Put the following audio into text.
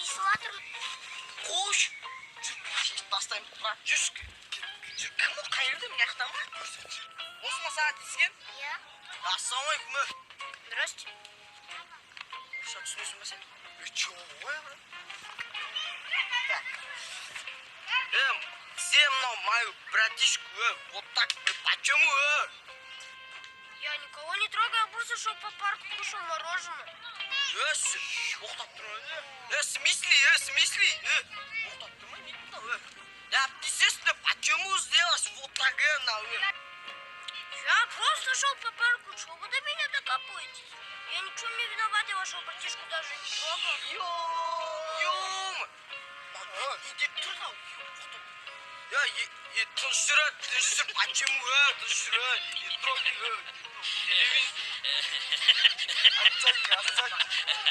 Шылатыр. Қош. Тастайын тұра. Жүз. Кім ол қайырды мына жақтан ба? Осы ма саған тиіскен? Иә. Ассалаумағалейкум. Здрасте. Что түсінесің ба сен? Чего? Так. Сен мынау мою братишку, вот так, почему? Я никого не трогаю, я просто шел по парку, кушал мороженое. Тоқтап тұр. В смысле? Тоқтап тұрма, не мынау? Естественно, почему сделаешь вот так, Я просто шел по парку, чего вы до меня докапываетесь? Я ни в чем не виноват, я вашего братишку даже не трогал. Юм! Иди туда. Тыншыр, почему? Тыншыр, не трогай. Отдай.